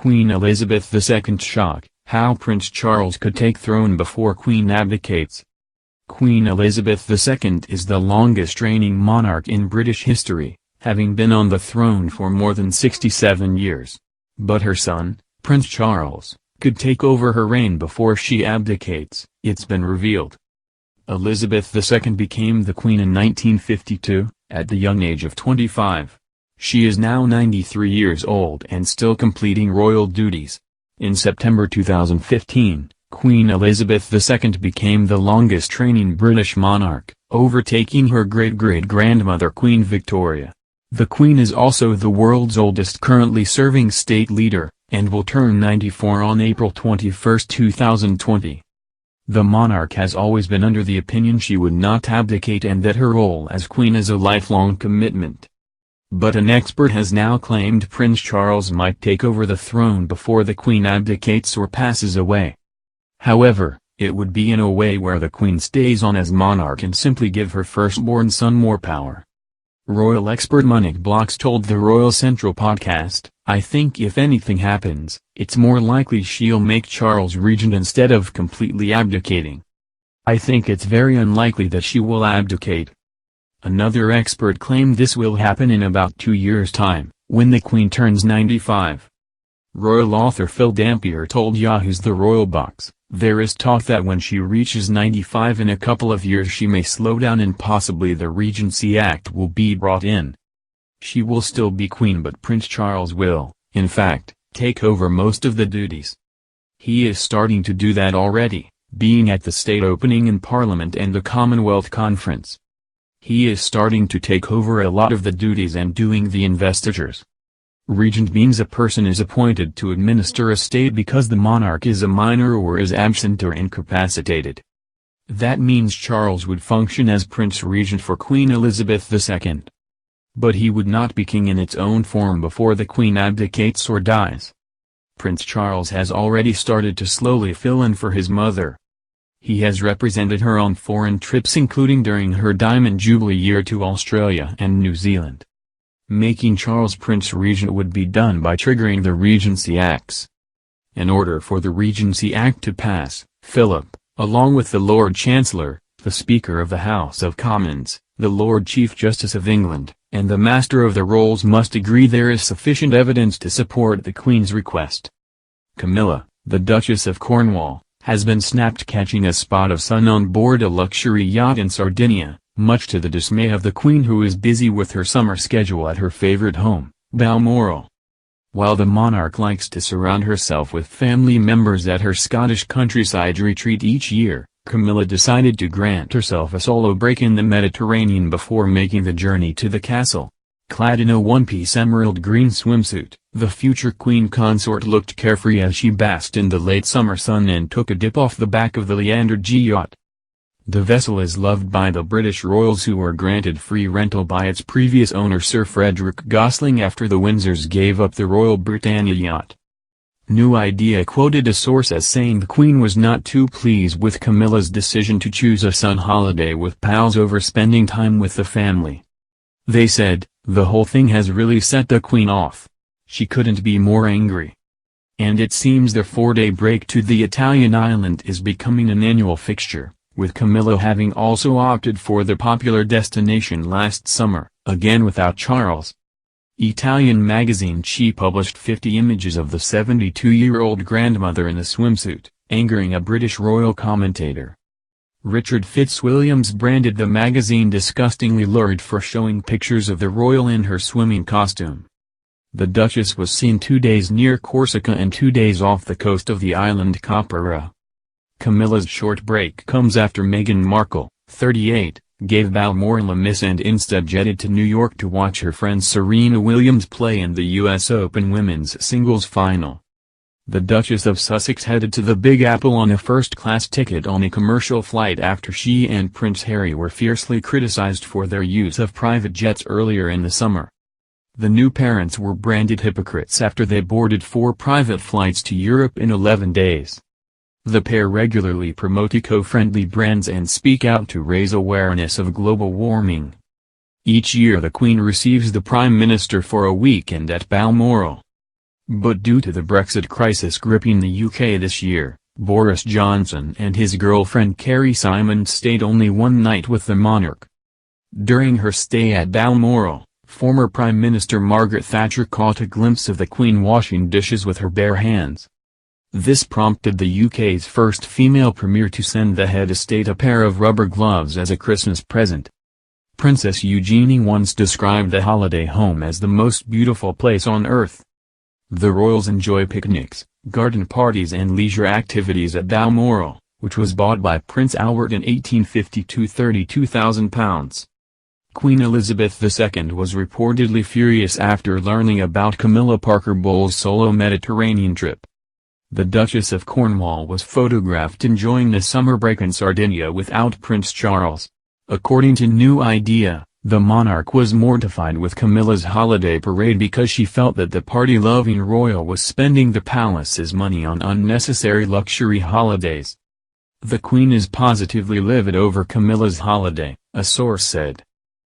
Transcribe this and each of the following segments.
Queen Elizabeth II shock, how Prince Charles could take throne before Queen abdicates. Queen Elizabeth II is the longest reigning monarch in British history, having been on the throne for more than 67 years. But her son, Prince Charles, could take over her reign before she abdicates, it's been revealed. Elizabeth II became the Queen in 1952, at the young age of 25. She is now 93 years old and still completing royal duties. In September 2015, Queen Elizabeth II became the longest reigning British monarch, overtaking her great-great-grandmother Queen Victoria. The Queen is also the world's oldest currently serving state leader, and will turn 94 on April 21, 2020. The monarch has always been under the opinion she would not abdicate and that her role as queen is a lifelong commitment. But an expert has now claimed Prince Charles might take over the throne before the Queen abdicates or passes away. However, it would be in a way where the Queen stays on as monarch and simply give her firstborn son more power. Royal expert Monique Blocks told the Royal Central podcast, "I think if anything happens, it's more likely she'll make Charles regent instead of completely abdicating. I think it's very unlikely that she will abdicate." Another expert claimed this will happen in about 2 years' time, when the Queen turns 95. Royal author Phil Dampier told Yahoo's The Royal Box, "There is talk that when she reaches 95 in a couple of years she may slow down and possibly the Regency Act will be brought in. She will still be Queen but Prince Charles will, in fact, take over most of the duties. He is starting to do that already, being at the state opening in Parliament and the Commonwealth Conference. He is starting to take over a lot of the duties and doing the investitures." Regent means a person is appointed to administer a state because the monarch is a minor or is absent or incapacitated. That means Charles would function as Prince Regent for Queen Elizabeth II. But he would not be king in its own form before the Queen abdicates or dies. Prince Charles has already started to slowly fill in for his mother. He has represented her on foreign trips including during her Diamond Jubilee year to Australia and New Zealand. Making Charles Prince Regent would be done by triggering the Regency Acts. In order for the Regency Act to pass, Philip, along with the Lord Chancellor, the Speaker of the House of Commons, the Lord Chief Justice of England, and the Master of the Rolls must agree there is sufficient evidence to support the Queen's request. Camilla, the Duchess of Cornwall, has been snapped catching a spot of sun on board a luxury yacht in Sardinia, much to the dismay of the Queen who is busy with her summer schedule at her favorite home, Balmoral. While the monarch likes to surround herself with family members at her Scottish countryside retreat each year, Camilla decided to grant herself a solo break in the Mediterranean before making the journey to the castle. Clad in a one-piece emerald green swimsuit, the future Queen consort looked carefree as she basked in the late summer sun and took a dip off the back of the Leander G yacht. The vessel is loved by the British royals who were granted free rental by its previous owner Sir Frederick Gosling after the Windsors gave up the Royal Britannia yacht. New Idea quoted a source as saying the Queen was not too pleased with Camilla's decision to choose a sun holiday with pals over spending time with the family. They said, "The whole thing has really set the Queen off. She couldn't be more angry." And it seems the 4-day break to the Italian island is becoming an annual fixture, with Camilla having also opted for the popular destination last summer, again without Charles. Italian magazine She published 50 images of the 72-year-old grandmother in a swimsuit, angering a British royal commentator. Richard Fitzwilliams branded the magazine disgustingly lurid for showing pictures of the royal in her swimming costume. The Duchess was seen 2 days near Corsica and 2 days off the coast of the island Caprera. Camilla's short break comes after Meghan Markle, 38, gave Balmoral a miss and instead jetted to New York to watch her friend Serena Williams play in the US Open women's singles final. The Duchess of Sussex headed to the Big Apple on a first-class ticket on a commercial flight after she and Prince Harry were fiercely criticized for their use of private jets earlier in the summer. The new parents were branded hypocrites after they boarded 4 private flights to Europe in 11 days. The pair regularly promote eco-friendly brands and speak out to raise awareness of global warming. Each year the Queen receives the Prime Minister for a weekend at Balmoral. But due to the Brexit crisis gripping the UK this year, Boris Johnson and his girlfriend Carrie Simon stayed only one night with the monarch. During her stay at Balmoral, former Prime Minister Margaret Thatcher caught a glimpse of the Queen washing dishes with her bare hands. This prompted the UK's first female premier to send the head of state a pair of rubber gloves as a Christmas present. Princess Eugenie once described the holiday home as the most beautiful place on earth. The royals enjoy picnics, garden parties and leisure activities at Balmoral, which was bought by Prince Albert in 1852 £32,000. Queen Elizabeth II was reportedly furious after learning about Camilla Parker Bowles' solo Mediterranean trip. The Duchess of Cornwall was photographed enjoying the summer break in Sardinia without Prince Charles. According to New Idea, the monarch was mortified with Camilla's holiday parade because she felt that the party-loving royal was spending the palace's money on unnecessary luxury holidays. The Queen is positively livid over Camilla's holiday, a source said.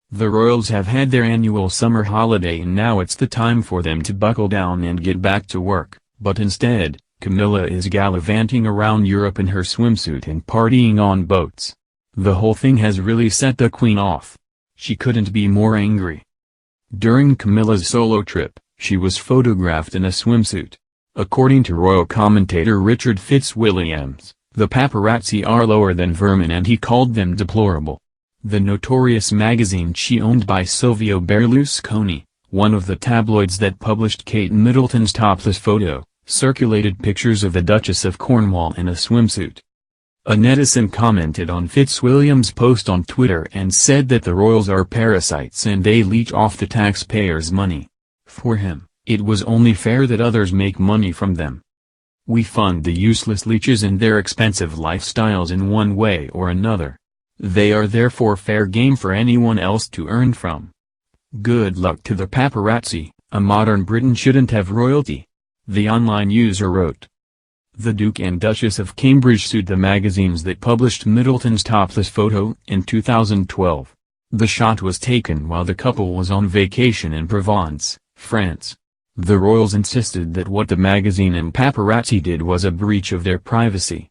The royals have had their annual summer holiday and now it's the time for them to buckle down and get back to work, but instead, Camilla is gallivanting around Europe in her swimsuit and partying on boats. The whole thing has really set the Queen off. She couldn't be more angry. During Camilla's solo trip, she was photographed in a swimsuit. According to royal commentator Richard Fitzwilliams, the paparazzi are lower than vermin and he called them deplorable. The notorious magazine she owned by Silvio Berlusconi, one of the tabloids that published Kate Middleton's topless photo, circulated pictures of the Duchess of Cornwall in a swimsuit. A netizen commented on Fitzwilliams' post on Twitter and said that the royals are parasites and they leech off the taxpayers' money. For him, it was only fair that others make money from them. We fund the useless leeches and their expensive lifestyles in one way or another. They are therefore fair game for anyone else to earn from. Good luck to the paparazzi, a modern Britain shouldn't have royalty. The online user wrote. The Duke and Duchess of Cambridge sued the magazines that published Middleton's topless photo in 2012. The shot was taken while the couple was on vacation in Provence, France. The royals insisted that what the magazine and paparazzi did was a breach of their privacy.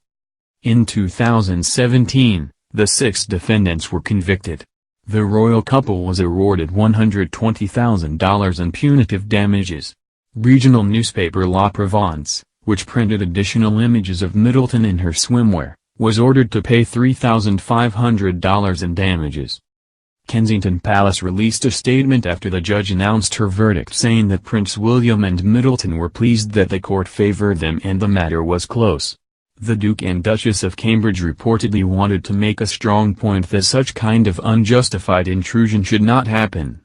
In 2017, the 6 defendants were convicted. The royal couple was awarded $120,000 in punitive damages. Regional newspaper La Provence, which printed additional images of Middleton in her swimwear, was ordered to pay $3,500 in damages. Kensington Palace released a statement after the judge announced her verdict saying that Prince William and Middleton were pleased that the court favored them and the matter was close. The Duke and Duchess of Cambridge reportedly wanted to make a strong point that such kind of unjustified intrusion should not happen.